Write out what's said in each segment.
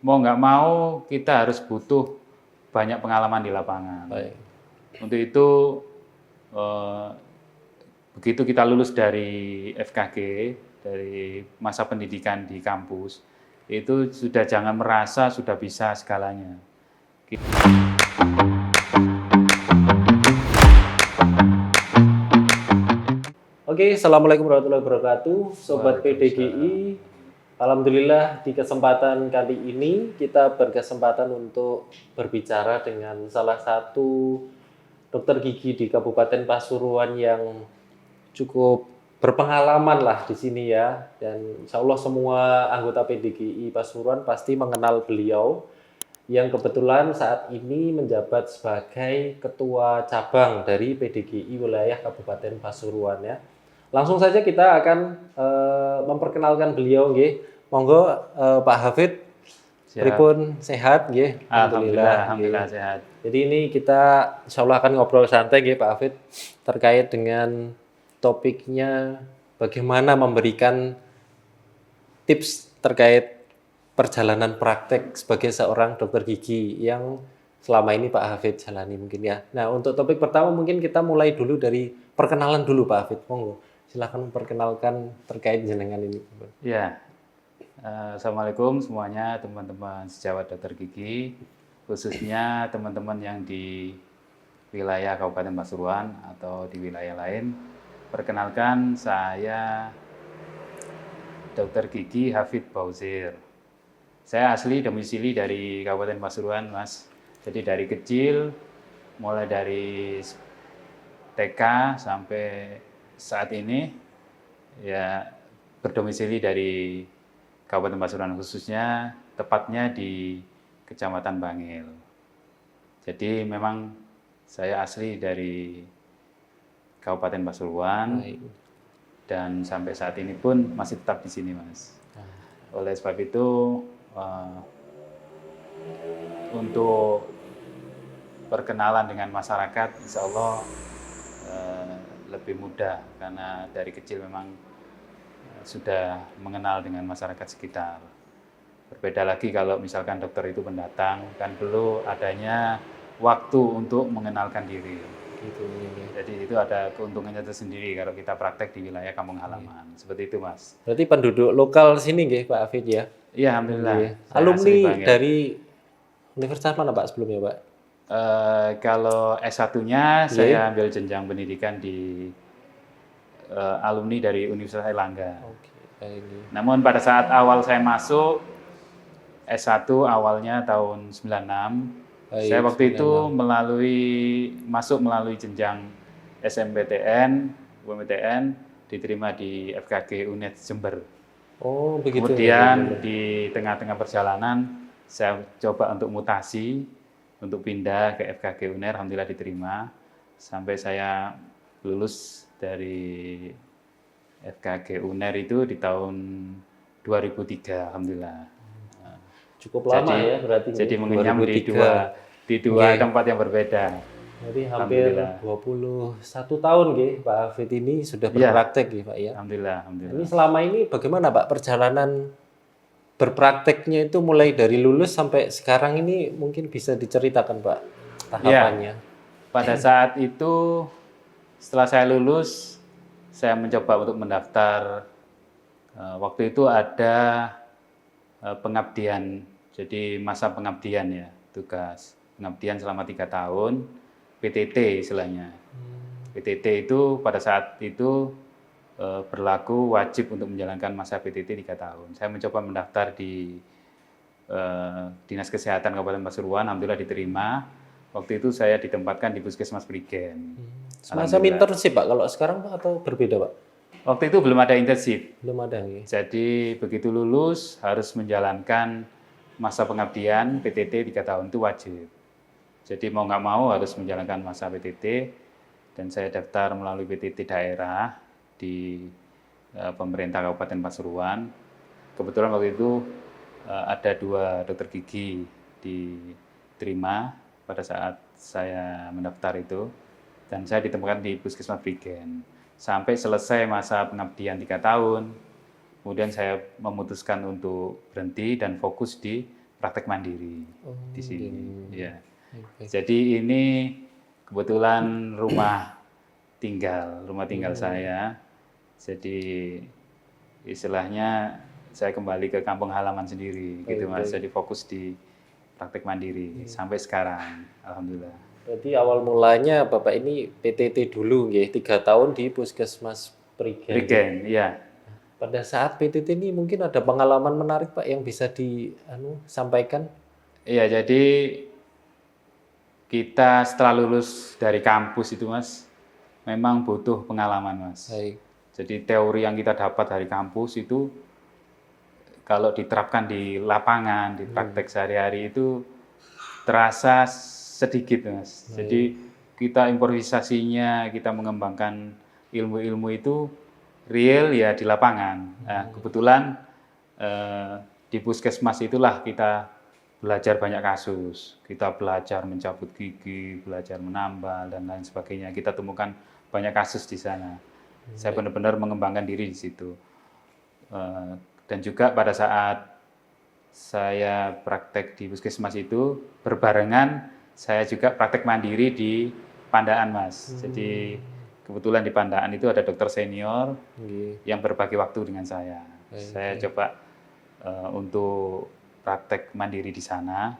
mau nggak mau kita harus butuh banyak pengalaman di lapangan. Baik. Untuk itu eh, begitu kita lulus dari FKG, dari masa pendidikan di kampus, itu sudah jangan merasa sudah bisa segalanya. Oke, Assalamualaikum warahmatullahi wabarakatuh, Sobat Waalaikumsalam. PDGI. Alhamdulillah di kesempatan kali ini kita berkesempatan untuk berbicara dengan salah satu dokter gigi di Kabupaten Pasuruan yang cukup berpengalaman lah di sini ya. Dan insya Allah semua anggota PDGI Pasuruan pasti mengenal beliau yang kebetulan saat ini menjabat sebagai ketua cabang dari PDGI wilayah Kabupaten Pasuruan ya. Langsung saja kita akan memperkenalkan beliau nggih. Monggo Pak Hafid, pripun sehat nggih? Alhamdulillah nggih. sehat. Jadi ini kita insya Allah akan ngobrol santai nggih Pak Hafid terkait dengan topiknya bagaimana memberikan tips terkait perjalanan praktek sebagai seorang dokter gigi yang selama ini Pak Hafid jalani mungkin ya. Nah, untuk topik pertama mungkin kita mulai dulu dari perkenalan dulu Pak Hafid. Monggo. Silakan memperkenalkan terkait jenengan ini. Ya, Assalamualaikum semuanya teman-teman sejawat dokter gigi, khususnya teman-teman yang di wilayah Kabupaten Pasuruan atau di wilayah lain. Perkenalkan, saya Dokter Gigi Hafid Bauzir. Saya asli domisili dari Kabupaten Pasuruan, Mas. Jadi dari kecil, mulai dari TK sampai saat ini, ya berdomisili dari Kabupaten Pasuruan, khususnya tepatnya di Kecamatan Bangil. Jadi memang saya asli dari Kabupaten Pasuruan. Baik. Dan sampai saat ini pun masih tetap di sini, Mas. Oleh sebab itu, untuk perkenalan dengan masyarakat, insya Allah lebih mudah karena dari kecil memang sudah mengenal dengan masyarakat sekitar. Berbeda lagi kalau misalkan dokter itu pendatang, kan perlu adanya waktu untuk mengenalkan diri. Gitu. Jadi itu ada keuntungannya tersendiri kalau kita praktek di wilayah kampung halaman. Seperti itu, Mas. Berarti penduduk lokal sini nggih Pak Hafid ya. Iya, alhamdulillah. Nggih. Saya asli Alumni Bangil. dari universitas mana Pak sebelumnya Pak? Kalau S1-nya saya ambil jenjang pendidikan di alumni dari Universitas Airlangga. Oke, baik. Namun pada saat awal saya masuk S1 awalnya tahun 96, Baik, saya waktu itu masuk melalui jenjang SMPTN, UMTN, diterima di FKG UNED Jember. Oh, begitu. Kemudian di tengah-tengah perjalanan saya coba untuk mutasi, untuk pindah ke FKG UNER, alhamdulillah diterima. Sampai saya lulus dari FKG UNER itu di tahun 2003, alhamdulillah. Cukup lama ya berarti. Jadi mengenyam 2003. di dua tempat yang berbeda. Jadi hampir 21 tahun nggih Pak Hafid ini sudah berpraktek nggih Pak ya. Alhamdulillah, alhamdulillah. Ini selama ini bagaimana Pak perjalanan berprakteknya itu mulai dari lulus sampai sekarang ini mungkin bisa diceritakan Pak tahapannya. Ya, pada saat itu setelah saya lulus, saya mencoba untuk mendaftar. Waktu itu ada pengabdian, jadi masa pengabdian ya, tugas pengabdian selama 3 tahun, PTT istilahnya. PTT itu pada saat itu berlaku wajib untuk menjalankan masa PTT 3 tahun. Saya mencoba mendaftar di Dinas Kesehatan Kabupaten Pasuruan, alhamdulillah diterima. Waktu itu saya ditempatkan di Puskesmas Prigen. Semacam internship Pak kalau sekarang Pak atau berbeda Pak? Waktu itu belum ada internship. Belum ada nggih. Jadi begitu lulus harus menjalankan masa pengabdian PTT 3 tahun itu wajib. Jadi mau nggak mau harus menjalankan masa PTT, dan saya daftar melalui PTT daerah di pemerintah Kabupaten Pasuruan. Kebetulan waktu itu ada 2 dokter gigi diterima pada saat saya mendaftar itu, dan saya ditempatkan di Puskesmas Prigen sampai selesai masa pengabdian 3 tahun. Kemudian saya memutuskan untuk berhenti dan fokus di praktek mandiri di sini. Gitu. Ya. Oke. Jadi ini kebetulan rumah tinggal saya. Jadi istilahnya saya kembali ke kampung halaman sendiri, gitu Mas. Jadi fokus di praktek mandiri sampai sekarang, alhamdulillah. Berarti awal mulanya Bapak ini PTT dulu nggih, 3 tahun di Puskesmas Prigen. Prigen, iya. Pada saat PTT ini mungkin ada pengalaman menarik Pak yang bisa sampaikan? Iya, jadi kita setelah lulus dari kampus itu Mas, memang butuh pengalaman Mas. Baik. Jadi teori yang kita dapat dari kampus itu kalau diterapkan di lapangan, di praktek sehari-hari itu terasa sedikit Mas. Jadi kita improvisasinya, kita mengembangkan ilmu-ilmu itu real ya di lapangan. Nah, kebetulan di puskesmas itulah kita belajar banyak kasus. Kita belajar mencabut gigi, belajar menambal dan lain sebagainya. Kita temukan banyak kasus di sana. Saya benar-benar mengembangkan diri di situ. Dan juga pada saat saya praktek di puskesmas itu berbarengan saya juga praktek mandiri di Pandaan Mas. Jadi kebetulan di Pandaan itu ada dokter senior yang berbagi waktu dengan saya. Saya coba untuk praktek mandiri di sana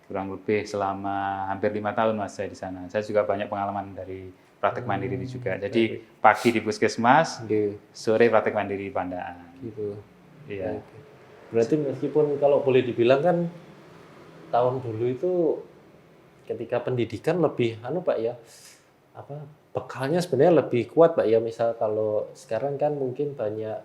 kurang lebih selama hampir 5 tahun Mas saya di sana. Saya juga banyak pengalaman dari praktek mandiri ini juga. Jadi pagi di puskesmas, sore praktek mandiri di Pandaan. Gitu. Iya. Berarti meskipun kalau boleh dibilang kan tahun dulu itu ketika pendidikan lebih Pak ya, bekalnya sebenarnya lebih kuat Pak ya. Misal kalau sekarang kan mungkin banyak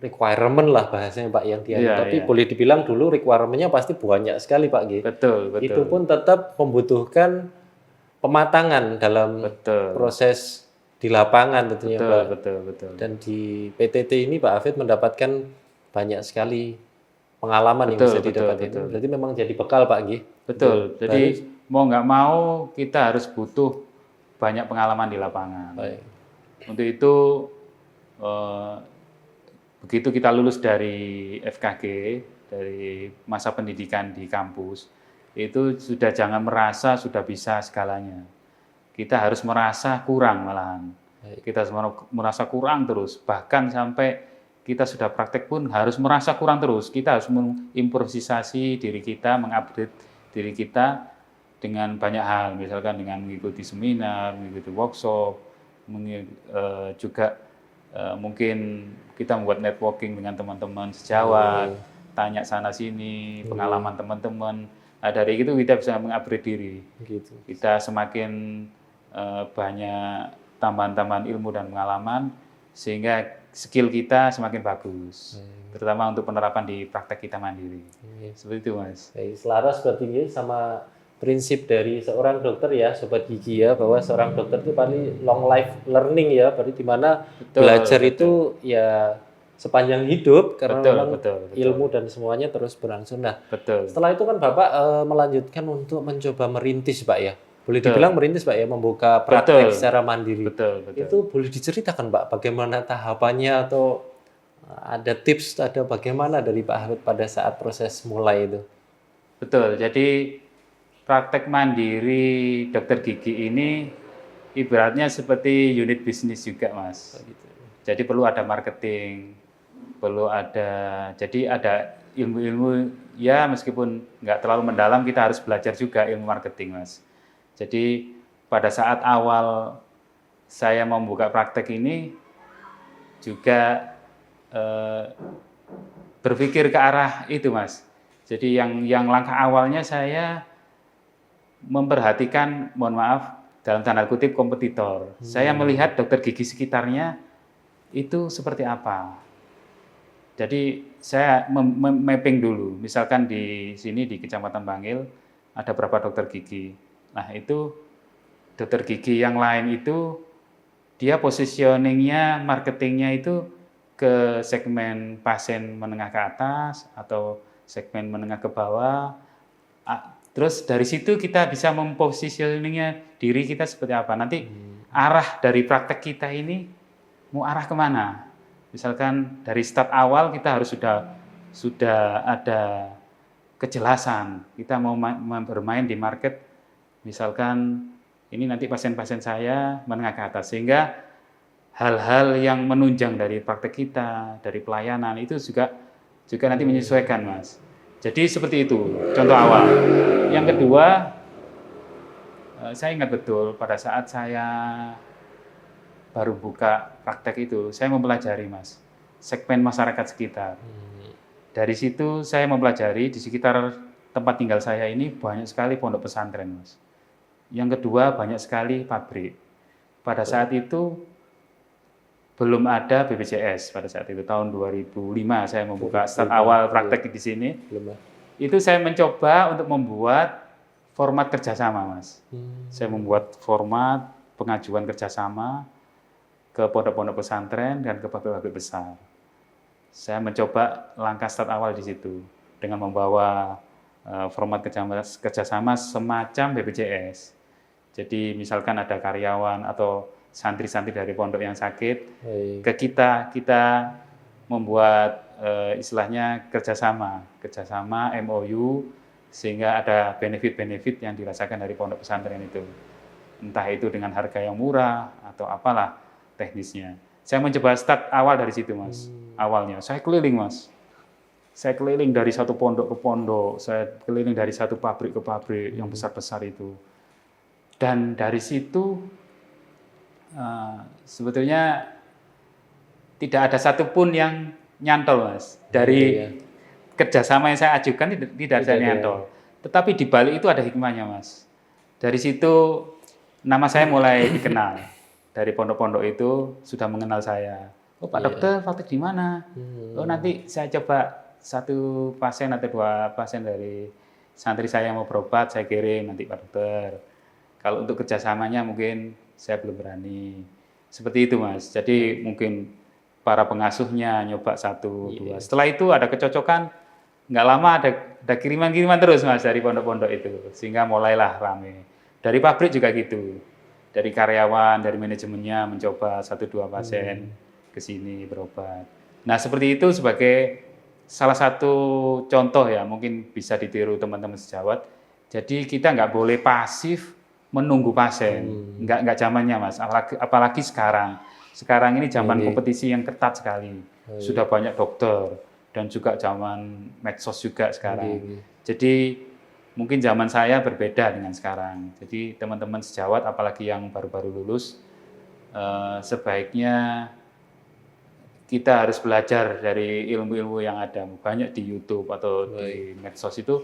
requirement lah bahasanya Pak yang tapi boleh dibilang dulu requirement-nya pasti banyak sekali Pak G. Betul. Itu pun tetap membutuhkan pematangan dalam proses di lapangan tentunya Pak. Betul. Dan di PTT ini Pak Hafid mendapatkan banyak sekali pengalaman yang bisa didapat itu. Berarti memang jadi bekal Pak G. Betul. Jadi mau nggak mau kita harus butuh banyak pengalaman di lapangan. Baik. Untuk itu begitu kita lulus dari FKG, dari masa pendidikan di kampus, itu sudah jangan merasa sudah bisa segalanya. Kita harus merasa kurang malahan. Kita harus merasa kurang terus. Bahkan sampai kita sudah praktek pun harus merasa kurang terus. Kita harus mengimprovisasi diri kita, mengupgrade diri kita dengan banyak hal. Misalkan dengan mengikuti seminar, mengikuti workshop, juga mungkin kita membuat networking dengan teman-teman sejawat, tanya sana sini, pengalaman teman-teman. Nah, dari itu kita bisa mengupgrade diri. Gitu. Kita semakin banyak tambahan-tambahan ilmu dan pengalaman sehingga skill kita semakin bagus. Terutama untuk penerapan di praktek kita mandiri. Seperti itu Mas. Selaras berarti sama prinsip dari seorang dokter ya, Sobat Gigi ya, bahwa seorang dokter itu paling long life learning ya, berarti di mana belajar itu ya sepanjang hidup karena memang ilmu dan semuanya terus berlangsung. Nah, setelah itu kan Bapak melanjutkan untuk mencoba merintis Pak ya. Boleh dibilang merintis Pak ya, membuka praktek secara mandiri. Itu boleh diceritakan Pak bagaimana tahapannya atau ada tips, ada bagaimana dari Pak Hafid pada saat proses mulai itu? Betul, jadi praktek mandiri dokter gigi ini ibaratnya seperti unit bisnis juga Mas. Jadi perlu ada marketing, perlu ada, jadi ada ilmu-ilmu ya meskipun nggak terlalu mendalam kita harus belajar juga ilmu marketing Mas. Jadi pada saat awal saya membuka praktek ini juga berpikir ke arah itu Mas. Jadi yang langkah awalnya saya memperhatikan, mohon maaf, dalam tanda kutip kompetitor. Saya melihat dokter gigi sekitarnya itu seperti apa. Jadi saya mapping dulu. Misalkan di sini di Kecamatan Bangil ada berapa dokter gigi. Nah itu dokter gigi yang lain itu dia positioningnya, marketingnya itu ke segmen pasien menengah ke atas atau segmen menengah ke bawah. Terus dari situ kita bisa mempositioningnya diri kita seperti apa. Nanti arah dari praktek kita ini mau arah kemana. Misalkan dari start awal kita harus sudah ada kejelasan. Kita mau bermain di market, misalkan ini nanti pasien-pasien saya menengah ke atas, sehingga hal-hal yang menunjang dari praktek kita, dari pelayanan itu juga nanti menyesuaikan, Mas. Jadi seperti itu contoh awal. Yang kedua, saya ingat betul pada saat saya baru buka praktek itu, saya mempelajari, Mas, segmen masyarakat sekitar. Dari situ saya mempelajari di sekitar tempat tinggal saya ini banyak sekali pondok pesantren, Mas. Yang kedua, banyak sekali pabrik. Pada saat itu belum ada BPJS pada saat itu, tahun 2005 saya membuka start awal praktek di sini. Itu saya mencoba untuk membuat format kerjasama, Mas. Saya membuat format pengajuan kerjasama ke pondok-pondok pesantren dan ke pabrik-pabrik besar. Saya mencoba langkah start awal di situ dengan membawa format kerjasama semacam BPJS. Jadi misalkan ada karyawan atau santri-santri dari pondok yang sakit, ke kita membuat istilahnya kerjasama MOU, sehingga ada benefit-benefit yang dirasakan dari pondok pesantren itu. Entah itu dengan harga yang murah atau apalah teknisnya. Saya mencoba start awal dari situ, Mas. Awalnya saya keliling, Mas. Saya keliling dari satu pondok ke pondok, saya keliling dari satu pabrik ke pabrik yang besar-besar itu. Dan dari situ sebetulnya tidak ada satupun yang nyantol, Mas. Dari kerjasama yang saya ajukan tidak ada nyantol. Tetapi di balik itu ada hikmahnya, Mas. Dari situ nama saya mulai dikenal. Dari pondok-pondok itu sudah mengenal saya. Oh, Pak Dokter, praktek di mana? Oh, nanti saya coba satu pasien atau dua pasien dari santri saya yang mau berobat, saya kirim nanti Pak Dokter. Kalau untuk kerjasamanya mungkin saya belum berani. Seperti itu, Mas. Jadi mungkin para pengasuhnya nyoba satu, dua. Setelah itu ada kecocokan, nggak lama ada kiriman-kiriman terus, Mas, dari pondok-pondok itu. Sehingga mulailah rame. Dari pabrik juga gitu. Dari karyawan, dari manajemennya mencoba satu dua pasien ke sini berobat. Nah, seperti itu sebagai salah satu contoh ya, mungkin bisa ditiru teman-teman sejawat. Jadi kita nggak boleh pasif menunggu pasien, nggak zamannya, Mas. Apalagi sekarang. Sekarang ini zaman kompetisi yang ketat sekali. Sudah banyak dokter dan juga zaman medsos juga sekarang. Jadi mungkin zaman saya berbeda dengan sekarang. Jadi teman-teman sejawat, apalagi yang baru-baru lulus, sebaiknya kita harus belajar dari ilmu-ilmu yang ada. Banyak di YouTube atau di medsos itu,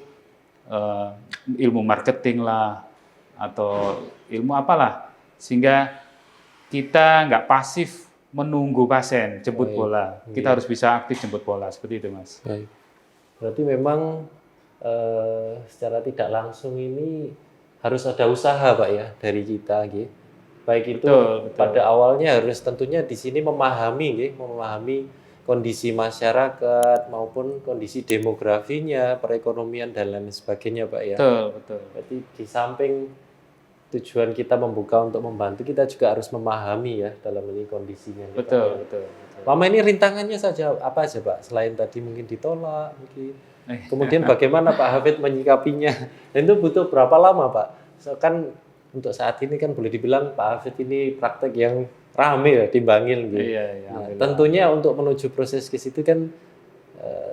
ilmu marketing lah, atau ilmu apalah. Sehingga kita nggak pasif menunggu pasien jemput bola. Kita harus bisa aktif jemput bola. Seperti itu, Mas. Berarti memang secara tidak langsung ini harus ada usaha, Pak, ya, dari kita, gitu. Baik itu betul. Pada awalnya harus tentunya di sini memahami kondisi masyarakat maupun kondisi demografinya, perekonomian dan lain sebagainya, Pak, ya. Betul. Berarti di samping tujuan kita membuka untuk membantu, kita juga harus memahami ya dalam ini kondisinya. Betul. Lama ini rintangannya saja apa aja, Pak? Selain tadi mungkin ditolak, mungkin. Kemudian bagaimana Pak Hafid menyikapinya? Dan itu butuh berapa lama, Pak? Kan untuk saat ini kan boleh dibilang Pak Hafid ini praktek yang rame ya, timbangil gitu. Nah, tentunya untuk menuju proses ke situ kan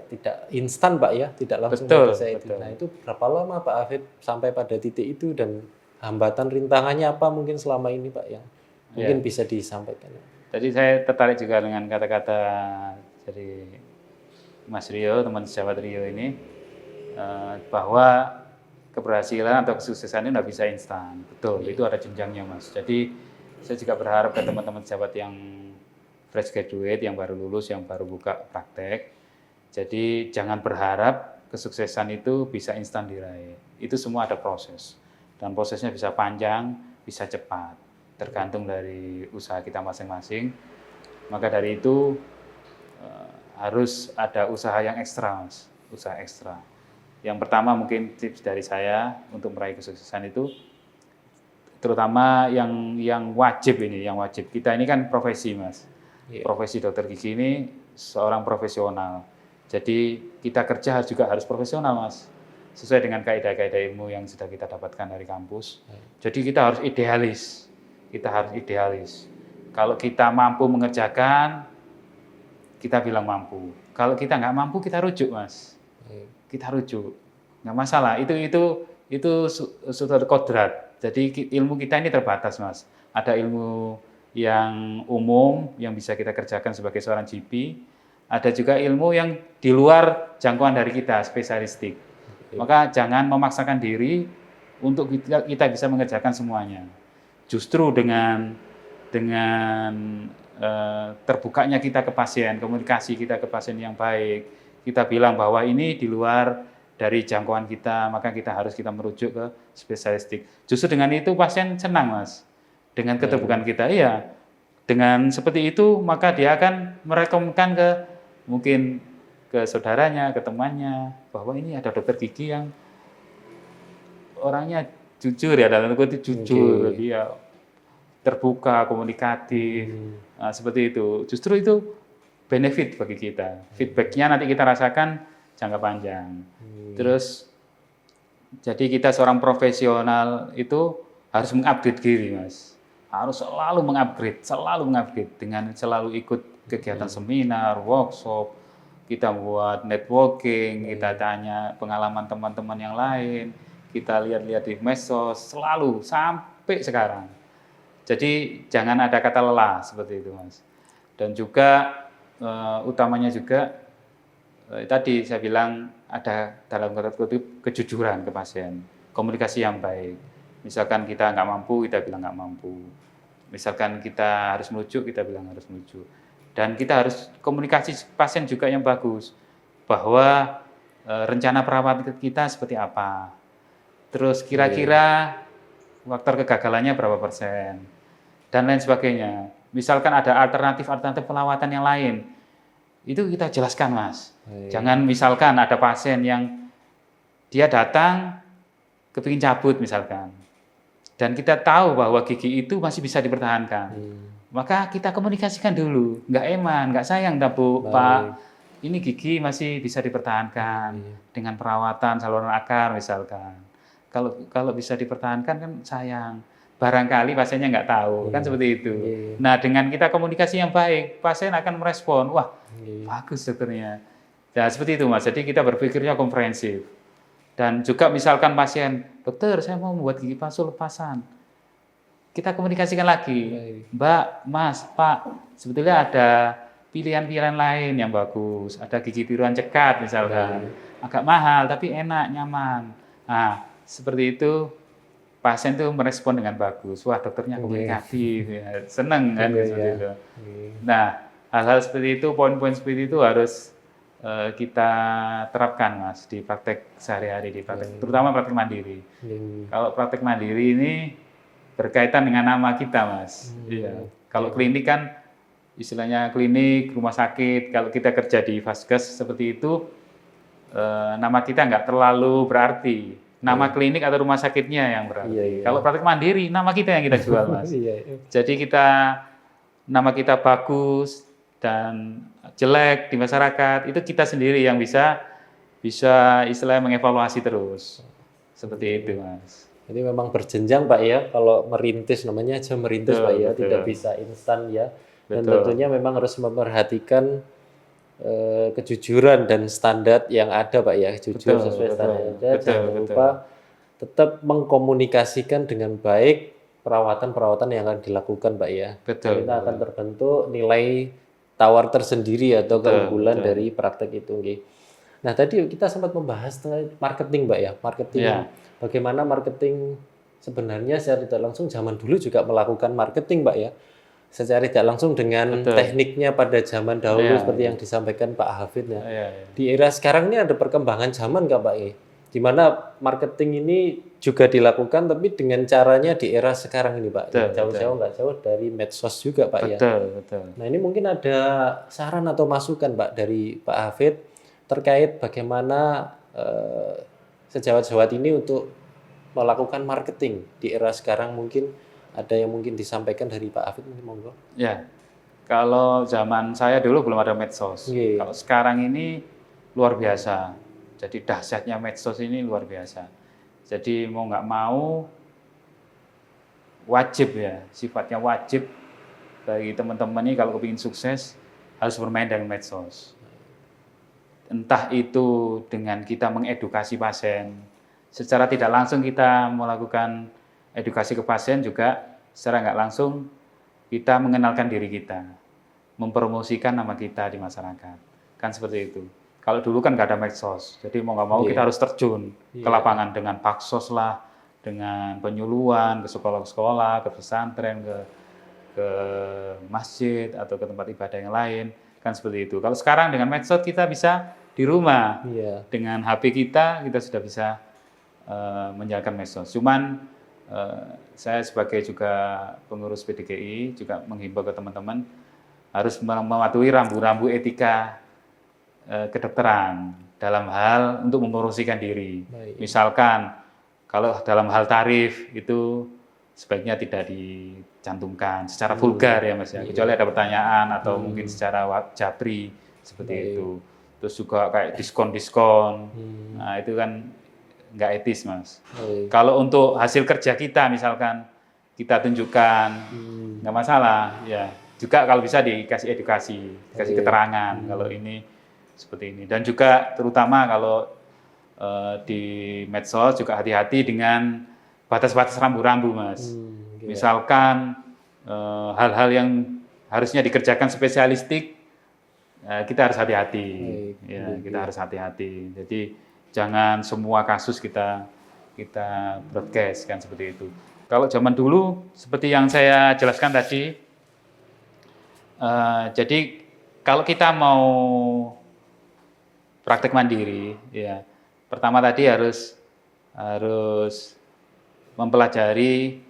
tidak instan, Pak, ya, tidak langsung selesai itu. Nah, itu berapa lama Pak Hafid sampai pada titik itu dan hambatan rintangannya apa mungkin selama ini, Pak, yang mungkin bisa disampaikan? Jadi saya tertarik juga dengan kata-kata dari Mas Rio, teman sejawat Rio ini, bahwa keberhasilan atau kesuksesan itu nggak bisa instan. Betul, itu ada jenjangnya, Mas. Jadi saya juga berharap ke teman-teman sejawat yang fresh graduate, yang baru lulus, yang baru buka praktek. Jadi jangan berharap kesuksesan itu bisa instan diraih. Itu semua ada proses. Dan prosesnya bisa panjang, bisa cepat. Tergantung dari usaha kita masing-masing. Maka dari itu harus ada usaha yang ekstra, Mas. Usaha ekstra. Yang pertama mungkin tips dari saya untuk meraih kesuksesan itu, terutama yang wajib ini, kita ini kan profesi, Mas. Profesi dokter gigi ini seorang profesional. Jadi kita kerja juga harus profesional, Mas. sesuai dengan kaidah-kaidah ilmu yang sudah kita dapatkan dari kampus. Jadi kita harus idealis. Kita harus idealis. Kalau kita mampu mengerjakan, kita bilang mampu. Kalau kita nggak mampu, kita rujuk, Mas. Kita rujuk. Nggak masalah. Itu suatu kodrat. Jadi ilmu kita ini terbatas, Mas. Ada ilmu yang umum yang bisa kita kerjakan sebagai seorang GP. Ada juga ilmu yang di luar jangkauan dari kita, spesialistik. Maka jangan memaksakan diri untuk kita bisa mengerjakan semuanya. Justru dengan terbukanya kita ke pasien, komunikasi kita ke pasien yang baik, kita bilang bahwa ini di luar dari jangkauan kita, maka kita merujuk ke spesialistik. Justru dengan itu pasien senang, Mas. Dengan keterbukaan kita, iya. Dengan seperti itu, maka dia akan merekomendasikan mungkin ke saudaranya, ke temannya, bahwa ini ada dokter gigi yang orangnya jujur ya, dalam kutip jujur, dia terbuka, komunikatif, nah, seperti itu. Justru itu benefit bagi kita. Feedbacknya nanti kita rasakan jangka panjang. Terus, jadi kita seorang profesional itu harus mengupgrade diri, Mas. Harus selalu mengupgrade dengan selalu ikut kegiatan seminar, workshop, kita buat networking, kita tanya pengalaman teman-teman yang lain, kita lihat-lihat di medsos, selalu sampai sekarang. Jadi jangan ada kata lelah seperti itu, Mas. Dan juga utamanya juga tadi saya bilang ada dalam kata kutip kejujuran ke pasien, komunikasi yang baik. Misalkan kita nggak mampu, kita bilang nggak mampu. Misalkan kita harus merujuk, kita bilang harus merujuk. Dan kita harus komunikasi pasien juga yang bagus, bahwa rencana perawatan kita seperti apa. Terus kira-kira faktor kegagalannya berapa persen, dan lain sebagainya. Misalkan ada alternatif perawatan yang lain, itu kita jelaskan, Mas. Jangan misalkan ada pasien yang dia datang kepingin cabut misalkan, dan kita tahu bahwa gigi itu masih bisa dipertahankan, maka kita komunikasikan dulu, nggak eman, nggak sayang, Bu, Pak, ini gigi masih bisa dipertahankan dengan perawatan saluran akar misalkan. Kalau bisa dipertahankan kan sayang, barangkali pasiennya nggak tahu, kan seperti itu. Nah, dengan kita komunikasi yang baik, pasien akan merespon, wah bagus dokternya. Nah, seperti itu, Mas. Jadi kita berpikirnya komprehensif. Dan juga misalkan pasien, dokter saya mau membuat gigi palsu lepasan. Kita komunikasikan lagi, Mbak, Mas, Pak, sebetulnya ada pilihan-pilihan lain yang bagus. Ada gigi tiruan cekat misalkan, agak mahal tapi enak, nyaman. Nah, seperti itu pasien tuh merespon dengan bagus. Wah, dokternya komunikatif, ya, seneng kan seperti itu. Nah, hal-hal seperti itu, poin-poin seperti itu harus kita terapkan, Mas, di praktek sehari-hari, terutama praktek mandiri. Kalau praktek mandiri ini berkaitan dengan nama kita, Mas. Iya. Kalau klinik kan istilahnya klinik, rumah sakit. Kalau kita kerja di Vaskes seperti itu, nama kita nggak terlalu berarti. Nama klinik atau rumah sakitnya yang berarti. Kalau praktek mandiri, nama kita yang kita jual, Mas. Jadi nama kita bagus dan jelek di masyarakat, itu kita sendiri yang bisa istilahnya mengevaluasi terus. Seperti itu, Mas. Jadi memang berjenjang, Pak ya, kalau merintis namanya aja merintis, Pak ya, tidak bisa instan ya. Dan tentunya memang harus memperhatikan kejujuran dan standar yang ada, Pak ya, jujur sesuai standar yang ada. Jangan lupa tetap mengkomunikasikan dengan baik perawatan-perawatan yang akan dilakukan, Pak ya. Kita akan terbentuk nilai tawar tersendiri atau keunggulan dari praktek itu. Nah, tadi kita sempat membahas marketing, Pak ya, marketing. Bagaimana marketing sebenarnya secara tidak langsung zaman dulu juga melakukan marketing, Pak ya. Secara tidak langsung dengan tekniknya pada zaman dahulu seperti yang disampaikan Pak Hafid ya. Di era sekarang ini ada perkembangan zaman nggak, Pak? Di mana marketing ini juga dilakukan tapi dengan caranya di era sekarang ini, Pak. Jauh-jauh nggak jauh dari medsos juga, Pak ya. Nah, ini mungkin ada saran atau masukan, Pak, dari Pak Hafid terkait bagaimana sejawat-sejawat ini untuk melakukan marketing di era sekarang. Mungkin ada yang mungkin disampaikan dari Pak Hafid, monggo. Ya, kalau zaman saya dulu belum ada medsos. Kalau sekarang ini luar biasa. Jadi dahsyatnya medsos ini luar biasa. Jadi mau nggak mau wajib ya, sifatnya wajib bagi teman-teman ini kalau kepingin sukses harus bermain dengan medsos. Entah itu dengan kita mengedukasi pasien, secara tidak langsung kita melakukan edukasi ke pasien juga secara nggak langsung kita mengenalkan diri kita, mempromosikan nama kita di masyarakat, kan seperti itu. Kalau dulu kan nggak ada medsos, jadi mau nggak mau kita harus terjun ke lapangan dengan paksos lah, dengan penyuluhan ke sekolah-sekolah, ke pesantren, ke masjid atau ke tempat ibadah yang lain, kan seperti itu. Kalau sekarang dengan medsos kita bisa di rumah, dengan HP kita sudah bisa menjalankan medsos. Cuman saya sebagai juga pengurus PDGI juga menghimbau ke teman-teman harus mematuhi rambu-rambu etika kedokteran dalam hal untuk mempromosikan diri. Misalkan kalau dalam hal tarif itu sebaiknya tidak dicantumkan secara vulgar ya Mas ya, kecuali ada pertanyaan atau mungkin secara japri seperti itu. Terus juga kayak diskon-diskon, nah itu kan nggak etis Mas. Kalau untuk hasil kerja kita misalkan kita tunjukkan, nggak masalah ya. Juga kalau bisa dikasih edukasi, dikasih keterangan kalau ini seperti ini. Dan juga terutama kalau di medsos juga hati-hati dengan batas-batas rambu-rambu Mas. Misalkan hal-hal yang harusnya dikerjakan spesialistik, kita harus hati-hati, kita harus hati-hati. Jadi jangan semua kasus kita broadcast kan seperti itu. Kalau zaman dulu seperti yang saya jelaskan tadi, jadi kalau kita mau praktek mandiri, ya pertama tadi harus mempelajari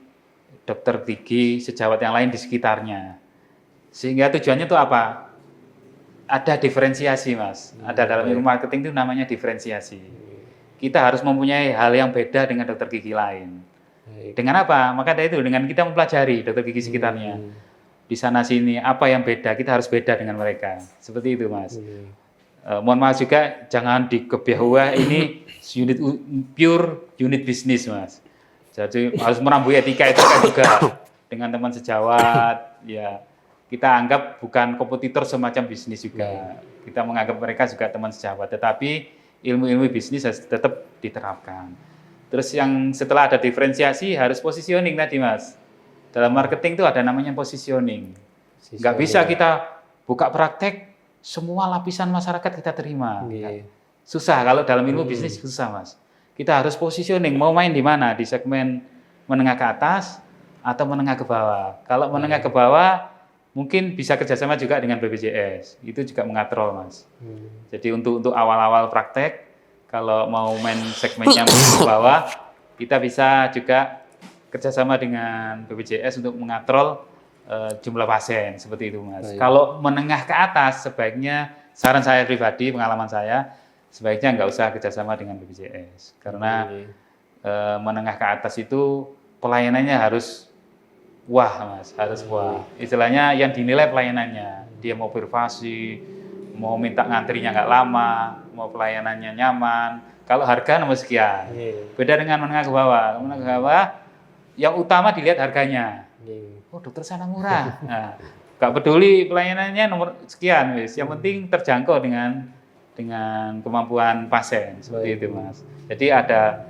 dokter gigi sejawat yang lain di sekitarnya. Sehingga tujuannya itu apa? Ada diferensiasi Mas. Ada dalam ilmu marketing itu namanya diferensiasi. Kita harus mempunyai hal yang beda dengan dokter gigi lain. Dengan apa? Maka dari itu dengan kita mempelajari dokter gigi sekitarnya. Di sana sini apa yang beda, kita harus beda dengan mereka. Seperti itu Mas. Mohon maaf juga jangan dikebiahua ini pure unit bisnis Mas. Jadi harus merambui etika juga dengan teman sejawat ya. Kita anggap bukan kompetitor semacam bisnis juga. Kita menganggap mereka juga teman sejawat, tetapi ilmu-ilmu bisnis harus tetap diterapkan. Terus yang setelah ada diferensiasi harus positioning tadi Mas. Dalam marketing itu ada namanya positioning. Nggak bisa kita buka praktek semua lapisan masyarakat kita terima. Susah kalau dalam ilmu bisnis susah Mas. Kita harus positioning, mau main di mana? Di segmen menengah ke atas atau menengah ke bawah. Kalau menengah ke bawah mungkin bisa kerjasama juga dengan BPJS, itu juga mengatrol Mas. Jadi untuk awal-awal praktek, kalau mau main segmennya ke bawah, kita bisa juga kerjasama dengan BPJS untuk mengatrol jumlah pasien, seperti itu Mas. Kalau menengah ke atas, sebaiknya saran saya pribadi, pengalaman saya, sebaiknya nggak usah kerjasama dengan BPJS, karena menengah ke atas itu pelayanannya harus wah Mas, harus wah. Istilahnya yang dinilai pelayanannya. Dia mau privasi, mau minta ngantrinya nggak lama, mau pelayanannya nyaman. Kalau harga nomor sekian. Beda dengan menengah ke bawah. Menengah ke bawah, yang utama dilihat harganya. Oh dokter sana murah. Nah, nggak peduli pelayanannya nomor sekian, wis. Yang penting terjangkau dengan kemampuan pasien. Seperti itu Mas. Jadi ada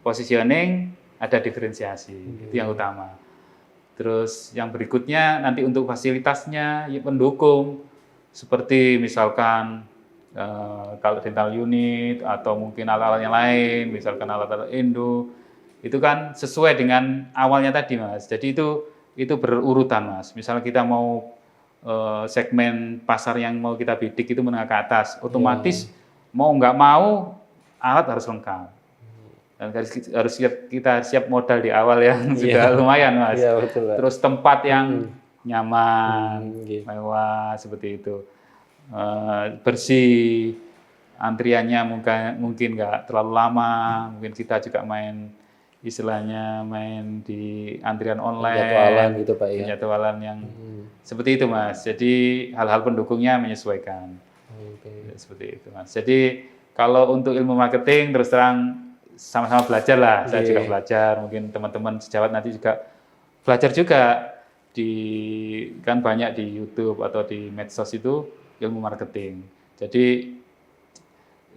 positioning, ada diferensiasi. Itu yang utama. Terus yang berikutnya nanti untuk fasilitasnya ya pendukung seperti misalkan kalau dental unit atau mungkin alat-alat yang lain, misalkan alat-alat endo, itu kan sesuai dengan awalnya tadi Mas. Jadi itu berurutan Mas. Misalnya kita mau segmen pasar yang mau kita bidik itu menengah ke atas, otomatis mau nggak mau alat harus lengkap. Dan harus kita siap modal di awal yang sudah lumayan Mas. Betul, terus tempat yang nyaman, mewah seperti itu, bersih, antriannya mungkin nggak terlalu lama, mungkin kita juga main istilahnya main di antrian online, jadwalan gitu Pak ya. Jadwalan yang seperti itu Mas. Jadi hal-hal pendukungnya menyesuaikan. Seperti itu Mas. Jadi Kalau untuk ilmu marketing terus terang sama-sama belajar lah. Saya juga belajar, mungkin teman-teman sejawat nanti juga belajar juga di kan banyak di YouTube atau di medsos itu ilmu marketing. Jadi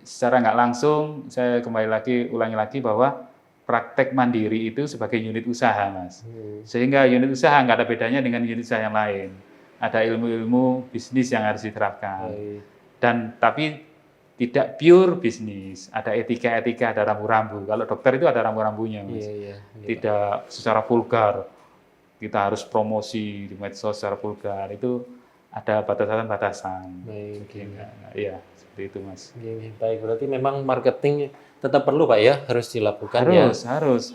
secara nggak langsung saya kembali lagi ulangi lagi bahwa praktek mandiri itu sebagai unit usaha, Mas. Sehingga unit usaha nggak ada bedanya dengan unit usaha yang lain. Ada ilmu-ilmu bisnis yang harus diterapkan. Dan tapi tidak pure bisnis, ada etika-etika, ada rambu-rambu. Kalau dokter itu ada rambu-rambunya, Mas. Tidak secara vulgar. Kita harus promosi di medsos secara vulgar. Itu ada batasan-batasan. Iya, seperti itu, Mas. Baik, berarti memang marketing tetap perlu Pak ya, harus dilakukan harus.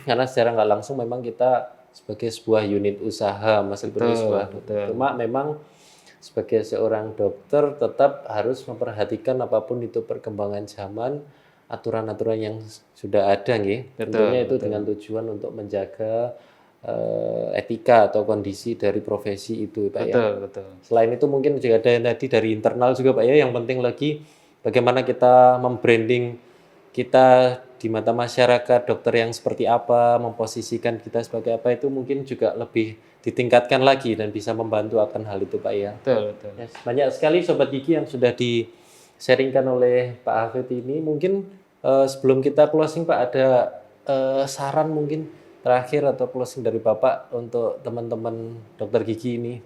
Karena secara nggak langsung memang kita sebagai sebuah unit usaha, meskipun sebuah dokter. Cuma memang sebagai seorang dokter tetap harus memperhatikan apapun itu perkembangan zaman, aturan-aturan yang sudah ada, tentunya itu dengan tujuan untuk menjaga etika atau kondisi dari profesi itu, Pak ya. Betul. Selain itu mungkin juga ada yang tadi dari internal juga, Pak ya. Yang penting lagi bagaimana kita membranding kita di mata masyarakat, dokter yang seperti apa, memposisikan kita sebagai apa, itu mungkin juga lebih ditingkatkan lagi dan bisa membantu akan hal itu, Pak ya. Betul. Banyak sekali Sobat Gigi yang sudah di-sharingkan oleh Pak Hafid ini. Mungkin sebelum kita closing Pak, ada saran mungkin terakhir atau closing dari Bapak untuk teman-teman dokter gigi ini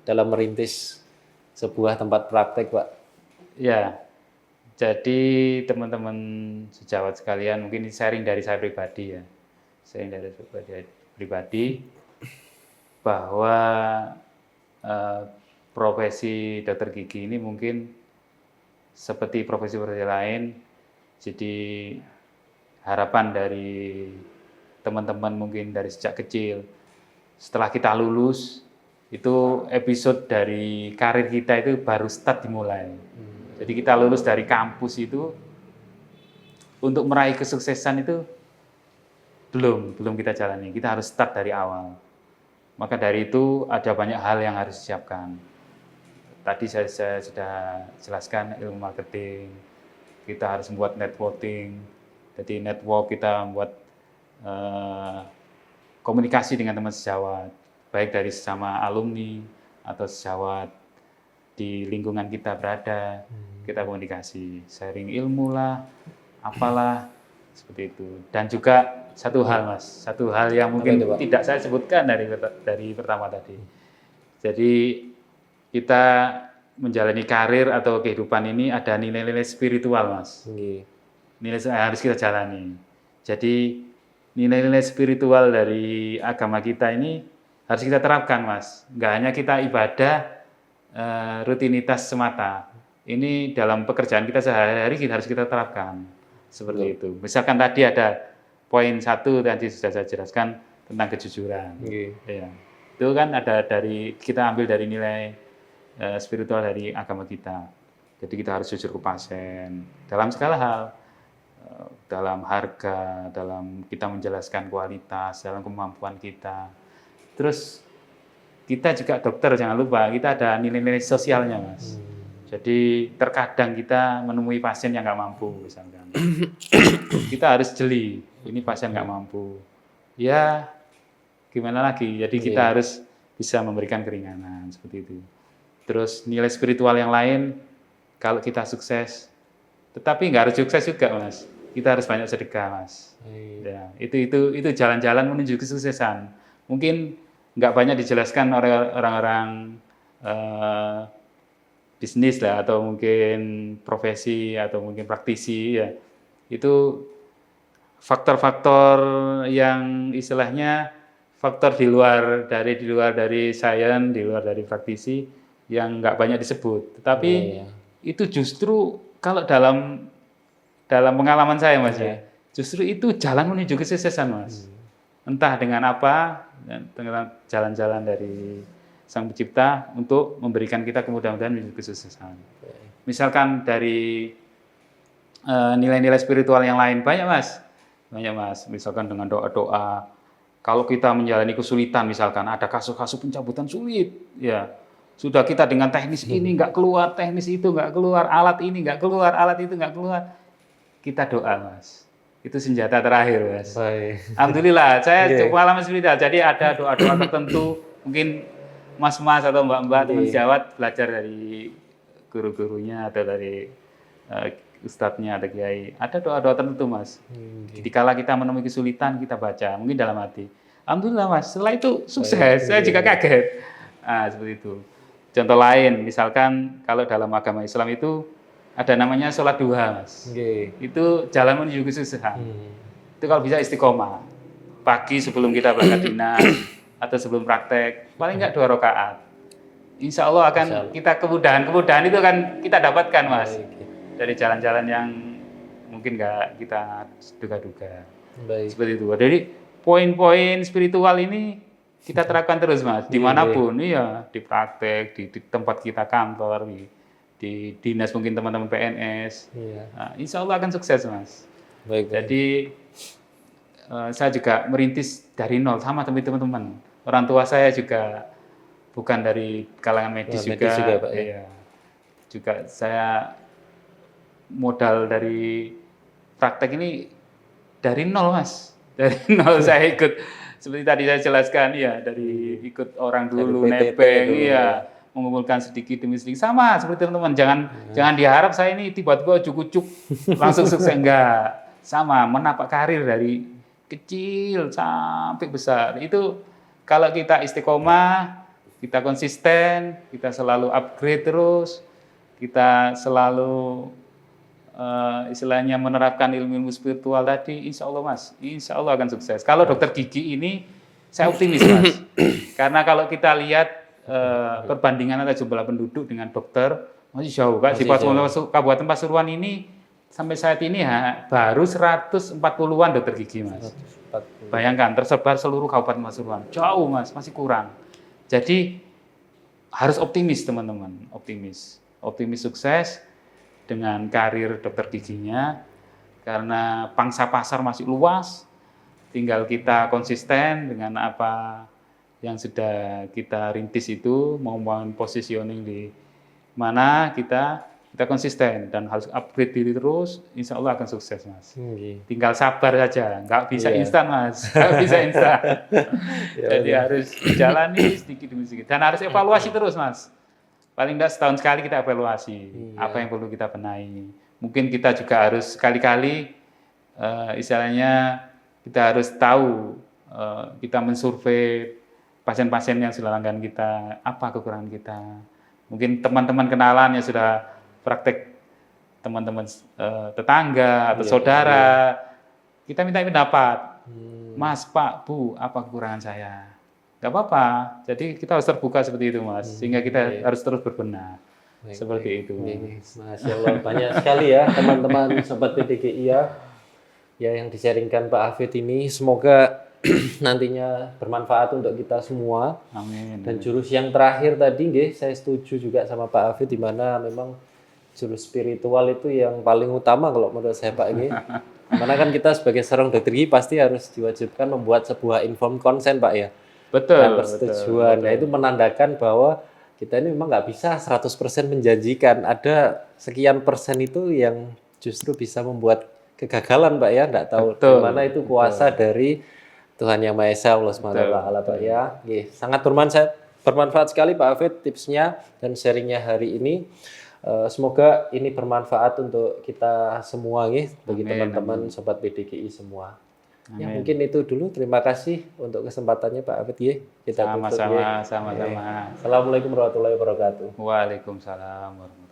dalam merintis sebuah tempat praktek, Pak? Ya, jadi teman-teman sejawat sekalian, mungkin sharing dari saya pribadi ya. Sharing dari saya pribadi bahwa profesi dokter gigi ini mungkin seperti profesi-profesi lain, jadi harapan dari teman-teman mungkin dari sejak kecil, setelah kita lulus, itu episode dari karir kita itu baru start dimulai. Jadi kita lulus dari kampus itu, untuk meraih kesuksesan itu belum kita jalani, kita harus start dari awal. Maka dari itu ada banyak hal yang harus disiapkan. Tadi saya sudah jelaskan ilmu marketing, kita harus membuat networking, jadi network kita membuat komunikasi dengan teman sejawat, baik dari sesama alumni atau sejawat di lingkungan kita berada, kita komunikasi, sharing ilmu lah, apalah, seperti itu. Dan juga satu hal Mas, satu hal yang mungkin tidak saya sebutkan dari pertama tadi. Jadi kita menjalani karir atau kehidupan ini ada nilai-nilai spiritual Mas, nilai yang harus kita jalani. Jadi nilai-nilai spiritual dari agama kita ini harus kita terapkan, Mas. Nggak hanya kita ibadah rutinitas semata. Ini dalam pekerjaan kita sehari-hari harus kita terapkan. Seperti itu. Misalkan tadi ada poin 1 tadi sudah saya jelaskan tentang kejujuran. Ya. Itu kan ada kita ambil dari nilai spiritual dari agama kita. Jadi kita harus jujur ke pasien dalam segala hal. Dalam harga, dalam kita menjelaskan kualitas, dalam kemampuan kita. Terus kita juga dokter, jangan lupa kita ada nilai-nilai sosialnya, Mas. Jadi terkadang kita menemui pasien yang nggak mampu, misalkan. Kita harus jeli, ini pasien nggak mampu. Ya, gimana lagi? Jadi kita harus bisa memberikan keringanan, seperti itu. Terus nilai spiritual yang lain, kalau kita sukses, tetapi nggak harus sukses juga, Mas. Kita harus banyak sedekah, Mas. Ya, itu jalan-jalan menuju kesuksesan. Mungkin nggak banyak dijelaskan oleh orang-orang bisnis lah, atau mungkin profesi, atau mungkin praktisi ya. Itu faktor-faktor yang istilahnya faktor di luar dari sains, di luar dari praktisi yang nggak banyak disebut. Tetapi itu justru kalau dalam pengalaman saya, Mas, ya, justru itu jalan menuju kesuksesan, Mas. Entah dengan apa, dengan jalan-jalan dari Sang Pencipta untuk memberikan kita kemudahan menuju kesuksesan. Misalkan dari nilai-nilai spiritual yang lain banyak, Mas. Misalkan dengan doa-doa. Kalau kita menjalani kesulitan, misalkan ada kasus-kasus pencabutan sulit, ya Sudah kita dengan teknis ini nggak keluar, teknis itu nggak keluar, alat ini nggak keluar, alat itu nggak keluar. Kita doa, Mas. Itu senjata terakhir, Mas. Baik. Alhamdulillah, saya Oke. pengalaman spiritual. Jadi ada doa-doa tertentu, mungkin Mas-mas atau Mbak-mbak teman sejawat belajar dari guru-gurunya atau dari ustadznya atau kiai. Ada doa-doa tertentu, Mas. Jadi kala kita menemui kesulitan, kita baca, mungkin dalam hati. Alhamdulillah, Mas. Setelah itu sukses. Saya juga kaget. Nah, seperti itu. Contoh lain, misalkan kalau dalam agama Islam itu ada namanya sholat duha, Mas. Oke. Itu jalan menuju kesuksesan. Itu kalau bisa istiqomah. Pagi sebelum kita berangkat dinas atau sebelum praktek, paling nggak 2 rakaat. Insya Allah akan kita kemudahan itu akan kita dapatkan, Mas. Dari jalan-jalan yang mungkin nggak kita duga-duga. Baik. Seperti itu. Jadi poin-poin spiritual ini kita terapkan terus, Mas. Dimanapun, iya, di praktek, di tempat kita kantor, di dinas mungkin teman-teman PNS. Iya. Nah, insya Allah akan sukses, Mas. Baik. Jadi saya juga merintis dari nol sama teman-teman. Orang tua saya juga bukan dari kalangan medis juga. Pak, ya? Iya. Juga saya modal dari praktek ini dari nol, Mas. Dari nol saya ikut seperti tadi saya jelaskan, ya, dari ikut orang dulu, dari PTT nebeng, dulu, iya, mengumpulkan sedikit demi sedikit, sama seperti teman-teman. Jangan diharap saya ini tiba-tiba ujuk-ujuk langsung sukses, enggak. Sama, menapak karir dari kecil sampai besar. Itu kalau kita istiqomah, kita konsisten, kita selalu upgrade terus, kita selalu istilahnya menerapkan ilmu-ilmu spiritual tadi, insya Allah, Mas, insya Allah akan sukses. Kalau dokter gigi ini, saya optimis, Mas. Karena kalau kita lihat perbandingan antara jumlah penduduk dengan dokter, masih jauh, Kak. Di Kabupaten Pasuruan ini, sampai saat ini baru 140-an dokter gigi, Mas. Bayangkan, tersebar seluruh Kabupaten Pasuruan. Jauh, Mas, masih kurang. Jadi, harus optimis, teman-teman. Optimis sukses dengan karir dokter giginya, karena pangsa pasar masih luas, tinggal kita konsisten dengan apa yang sudah kita rintis itu, mau membangun positioning di mana kita konsisten dan harus upgrade diri terus, insya Allah akan sukses, Mas. Tinggal sabar saja, nggak bisa instan, Mas, nggak bisa instan. Jadi harus jalani sedikit demi sedikit dan harus evaluasi terus, Mas. Paling enggak setahun sekali kita evaluasi apa yang perlu kita benahi. Mungkin kita juga harus sekali-kali istilahnya kita harus tahu, kita mensurvei pasien-pasien yang sudah langganan kita, apa kekurangan kita. Mungkin teman-teman kenalan yang sudah praktek, teman-teman tetangga atau saudara, kita minta pendapat. Mas, Pak, Bu, apa kekurangan saya? Gak apa-apa, jadi kita harus terbuka seperti itu, Mas, sehingga kita harus terus berbenah. Seperti itu. Masya Allah, banyak sekali ya teman-teman Sobat PDGI ya yang di-sharingkan Pak Hafid ini. Semoga nantinya bermanfaat untuk kita semua. Amin. Dan jurus yang terakhir tadi, saya setuju juga sama Pak Hafid, di mana memang jurus spiritual itu yang paling utama kalau menurut saya, Pak. Karena kan kita sebagai seorang dokter gigi pasti harus diwajibkan membuat sebuah informed consent, Pak, ya. Betul. Dan persetujuan. Nah, itu menandakan bahwa kita ini memang nggak bisa 100% menjanjikan. Ada sekian persen itu yang justru bisa membuat kegagalan, Pak, ya. Nggak tahu di mana itu kuasa dari Tuhan Yang Maha Esa, Allah Subhanahu wa Ta'ala, Pak, ya. Sangat bermanfaat sekali Pak Hafid tipsnya dan sharingnya hari ini. Semoga ini bermanfaat untuk kita semua, bagi teman-teman Sobat PDGI semua. Ya, mungkin itu dulu. Terima kasih untuk kesempatannya Pak Hafid. Kita sama-sama. Assalamualaikum warahmatullahi wabarakatuh. Waalaikumsalam warahmatullahi wabarakatuh.